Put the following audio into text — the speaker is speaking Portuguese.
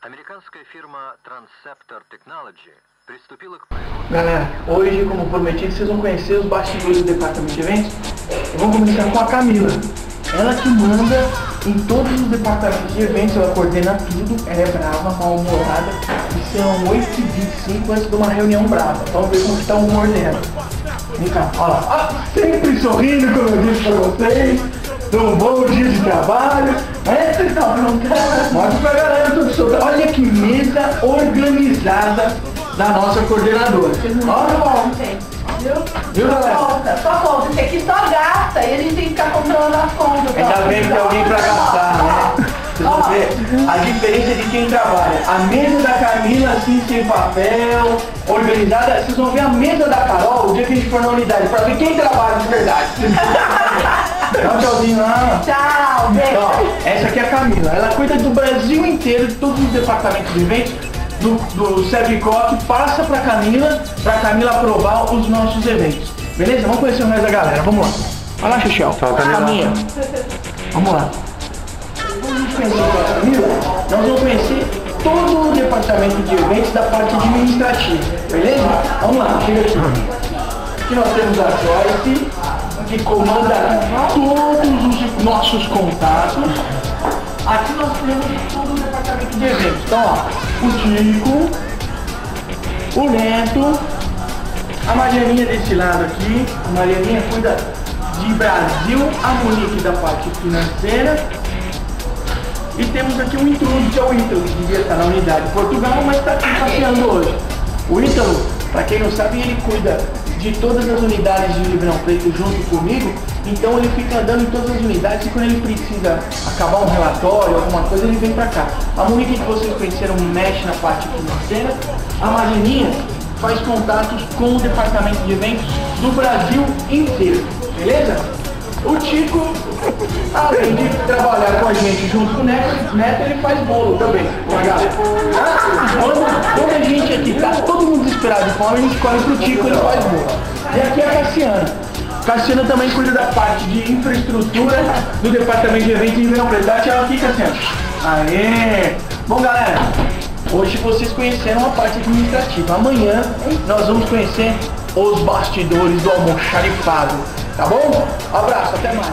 Американская фирма Transceptor Technology приступила к... Galera, hoje, como prometido, vocês vão conhecer os bastidores do departamento de eventos. Vamos começar com a Camila. Ela que manda em todos os departamentos de eventos, ela coordena tudo, ela é brava, mal-humorada. E são 8h25 antes de uma reunião brava. Vamos ver como está o humor dela. Vem cá, olha lá. Sempre sorrindo, como eu disse pra vocês. Um bom dia de trabalho. Você está pronto? Mostra pra galera tudo solto. Olha que mesa organizada da nossa coordenadora. Olha, viu, galera? Só conta, isso aqui só gasta e a gente tem que ficar controlando as contas. Ainda bem que tem alguém pra gastar, né? Vocês vão ver a diferença de quem trabalha. A mesa da Camila, assim, sem papel, organizada. Vocês vão ver a mesa da Carol o dia que a gente for na unidade, pra ver quem trabalha de verdade. Dá um tchauzinho lá. Tchau, beijo. Então, essa aqui é a Camila. Ela cuida do Brasil inteiro, de todos os departamentos de eventos. Do Servicoc, passa pra Camila aprovar os nossos eventos. Beleza? Vamos conhecer o resto da galera. Vamos lá. Vai lá, Xuxel. Camila. Vamos lá. Vamos conhecer a Camila. Nós vamos conhecer todo o departamento de eventos da parte administrativa. Beleza? Vamos lá. Chega aqui. Aqui nós temos a Joyce, que comanda todos os nossos contatos. Aqui nós temos todo o departamento de eventos. Então, ó, o Tico, o Neto, a Marianinha desse lado aqui. A Marianinha cuida de Brasil, a Monique da parte financeira. E temos aqui um intruso, que é o Ítalo, que devia estar na unidade de Portugal, mas está aqui passeando hoje. O Ítalo, para quem não sabe, ele cuida de todas as unidades de Ribeirão Preto junto comigo, então ele fica andando em todas as unidades e quando ele precisa acabar um relatório, alguma coisa, ele vem pra cá. A Monique, que vocês conheceram, mexe na parte financeira. A Marianinha faz contatos com o departamento de eventos do Brasil inteiro, beleza? O Tico, além de trabalhar com a gente junto com o Neto, ele faz bolo também com a galera. Quando a gente aqui tá todo mundo desesperado de fome, a gente corre pro Tico e ele faz bolo. E aqui é a Cassiana. Cassiana também cuida da parte de infraestrutura do departamento de eventos em Ribeirão Preto. Dá tchau aqui, Cassiana. Aê! Bom, galera, hoje vocês conheceram a parte administrativa. Amanhã nós vamos conhecer os bastidores do almoxarifado. Tá bom? Abraço, até mais.